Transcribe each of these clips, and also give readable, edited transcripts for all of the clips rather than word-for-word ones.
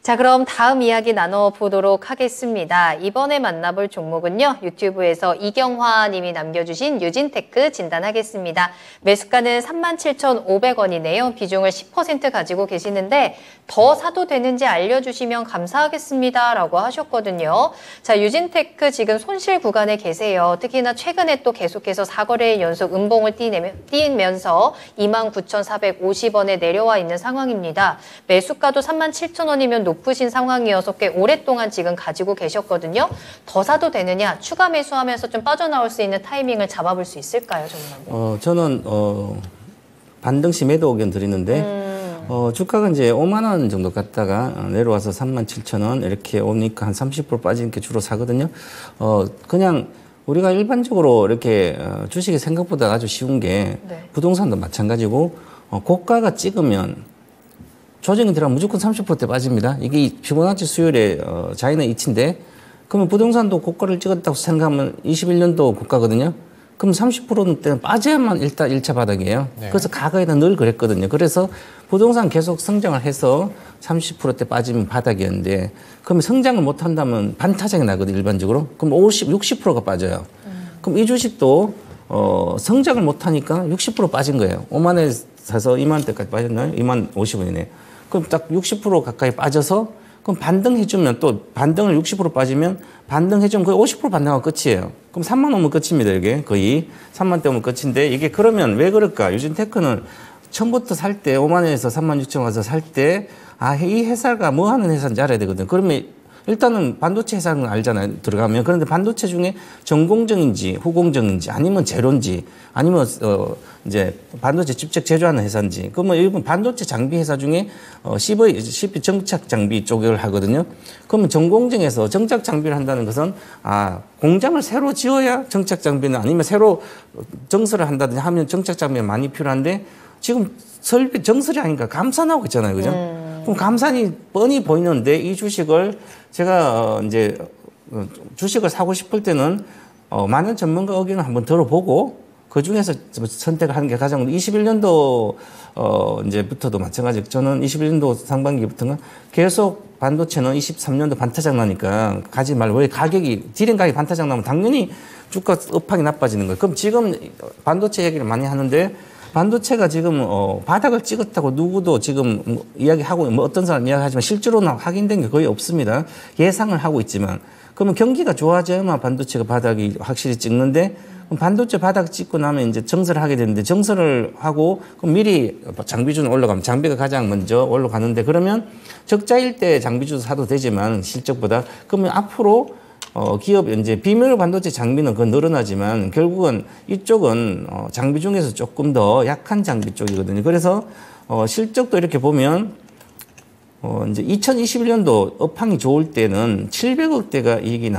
자, 그럼 다음 이야기 나눠보도록 하겠습니다. 이번에 만나볼 종목은요, 유튜브에서 이경화 님이 남겨주신 유진테크 진단하겠습니다. 매수가는 37,500원이네요. 비중을 10% 가지고 계시는데 더 사도 되는지 알려주시면 감사하겠습니다. 라고 하셨거든요. 자, 유진테크 지금 손실 구간에 계세요. 특히나 최근에 또 계속해서 4거래일 연속 음봉을 띄면서 29,450원에 내려와 있는 상황입니다. 매수가도 37,000원이면 높으신 상황이어서 꽤 오랫동안 지금 가지고 계셨거든요. 더 사도 되느냐, 추가 매수하면서 좀 빠져나올 수 있는 타이밍을 잡아볼 수 있을까요, 정말? 저는 반등시 매도 의견 드리는데 주가가 이제 5만 원 정도 갔다가 내려와서 37,000원 이렇게 오니까 한 30% 빠지는 게 주로 사거든요. 그냥 우리가 일반적으로 이렇게 주식이 생각보다 아주 쉬운 게 네. 부동산도 마찬가지고 고가가 찍으면 조정이 들어가면 무조건 30%대 빠집니다. 이게 피보나치 수율의 자연의 이치인데 그러면 부동산도 고가를 찍었다고 생각하면 21년도 고가거든요. 그럼 30%는 때는 빠져야만 일단 1차 바닥이에요. 네. 그래서 과거에는 늘 그랬거든요. 그래서 부동산 계속 성장을 해서 30%대 빠지면 바닥이었는데 그러면 성장을 못한다면 반타작이 나거든요. 일반적으로. 그럼 60%가 빠져요. 그럼 이 주식도 성장을 못하니까 60% 빠진 거예요. 5만 원에 사서 2만 원대까지 빠졌나요? 2만 50원이네. 그럼 딱 60% 가까이 빠져서 그럼 반등해주면 또 반등을 60% 빠지면 반등해주면 거의 50% 반등하고 끝이에요. 그럼 3만 오면 끝입니다. 이게 거의 3만 대 오면 끝인데 이게 그러면 왜 그럴까? 유진테크는 처음부터 살 때 5만 원에서 3만 6천 와서 살 때 이 회사가 뭐 하는 회사인지 알아야 되거든. 그러면 일단은 반도체 회사는 알잖아요. 들어가면. 그런데 반도체 중에 전공정인지 후공정인지 아니면 제로인지 아니면 이제 반도체 직접 제조하는 회사인지 그러면 일본 반도체 장비 회사 중에 CP 정착 장비 쪽을 하거든요. 그러면 전공정에서 정착 장비를 한다는 것은 공장을 새로 지어야 정착 장비는 아니면 새로 정설을 한다든지 하면 정착 장비가 많이 필요한데 지금 설비 정설이 아닌가 감산하고 있잖아요. 그죠? 그럼 감산이 뻔히 보이는데 이 주식을 제가 이제 주식을 사고 싶을 때는 많은 전문가 의견을 한번 들어보고 그 중에서 선택을 하는 게 가장 21년도 이제부터도 마찬가지. 저는 21년도 상반기부터는 계속 반도체는 23년도 반타작 나니까 가지 말고 왜 가격이 디램 가격이 반타작 나면 당연히 주가 업황이 나빠지는 거예요. 그럼 지금 반도체 얘기를 많이 하는데 반도체가 지금 바닥을 찍었다고 누구도 지금 이야기하고 어떤 사람 이야기하지만 실제로는 확인된 게 거의 없습니다. 예상을 하고 있지만 그러면 경기가 좋아져야만 반도체가 바닥이 확실히 찍는데 그럼 반도체 바닥 찍고 나면 이제 정설을 하게 되는데 정설을 하고 그럼 미리 장비주는 올라가면 장비가 가장 먼저 올라가는데 그러면 적자일 때 장비주도 사도 되지만 실적보다 그러면 앞으로 기업 이제 비밀 반도체 장비는 그건 늘어나지만 결국은 이쪽은 장비 중에서 조금 더 약한 장비 쪽이거든요. 그래서 실적도 이렇게 보면 이제 2021년도 업황이 좋을 때는 700억대가 이익이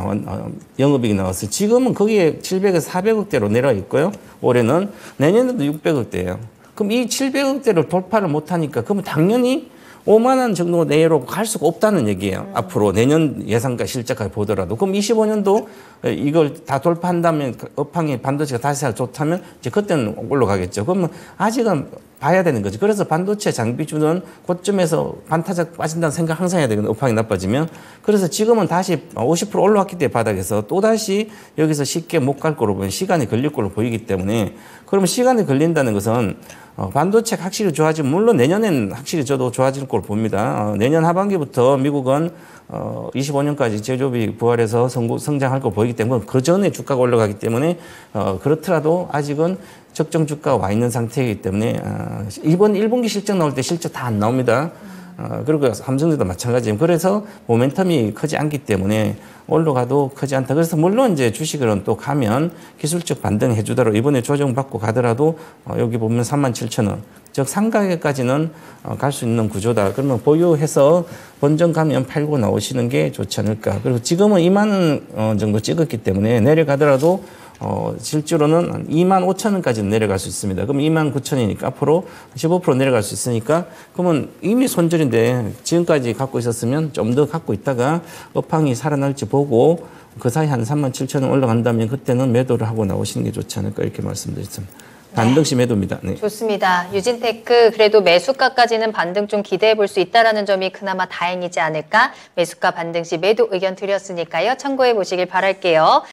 영업이익이 나왔어요. 지금은 거기에 700에서 400억대로 내려와 있고요. 올해는 내년에도 600억대예요. 그럼 이 700억대를 돌파를 못하니까 그러면 당연히 5만 원 정도 내로 갈 수가 없다는 얘기예요. 앞으로 내년 예상가 실적까지 보더라도. 그럼 25년도 이걸 다 돌파한다면 업황이 반도체가 다시 좋다면 이제 그때는 올라가겠죠. 그러면 아직은 봐야 되는 거죠. 그래서 반도체 장비주는 고점에서 반타작 빠진다는 생각 항상 해야 되거든요. 업황이 나빠지면. 그래서 지금은 다시 50% 올라왔기 때문에 바닥에서 또다시 여기서 쉽게 못 갈 거로 보면 시간이 걸릴 걸로 보이기 때문에 그러면 시간이 걸린다는 것은 반도체가 확실히 좋아지면 물론 내년엔 확실히 저도 좋아질 걸로 봅니다. 내년 하반기부터 미국은 25년까지 제조업이 부활해서 성장할 거 보이기 때문에 그 전에 주가가 올라가기 때문에 그렇더라도 아직은 적정 주가가 와 있는 상태이기 때문에 이번 1분기 실적 나올 때 실적 다 안 나옵니다. 그리고 삼성전자도 마찬가지예요. 그래서 모멘텀이 크지 않기 때문에 올라가도 크지 않다. 그래서 물론 이제 주식은 또 가면 기술적 반등해 주더라도 이번에 조정받고 가더라도 여기 보면 37,000원. 즉 상가격까지는 갈 수 있는 구조다. 그러면 보유해서 본전 가면 팔고 나오시는 게 좋지 않을까. 그리고 지금은 2만 원 정도 찍었기 때문에 내려가더라도 실제로는 2만 5천 원까지 내려갈 수 있습니다. 그럼 2만 9천 원이니까 앞으로 15% 내려갈 수 있으니까 그러면 이미 손절인데 지금까지 갖고 있었으면 좀 더 갖고 있다가 업황이 살아날지 보고 그 사이 한 3만 7천 원 올라간다면 그때는 매도를 하고 나오시는 게 좋지 않을까 이렇게 말씀드렸습니다. 반등시 매도입니다. 네. 좋습니다. 유진테크 그래도 매수가까지는 반등 좀 기대해 볼 수 있다는 점이 그나마 다행이지 않을까. 매수가 반등 시 매도 의견 드렸으니까요. 참고해 보시길 바랄게요.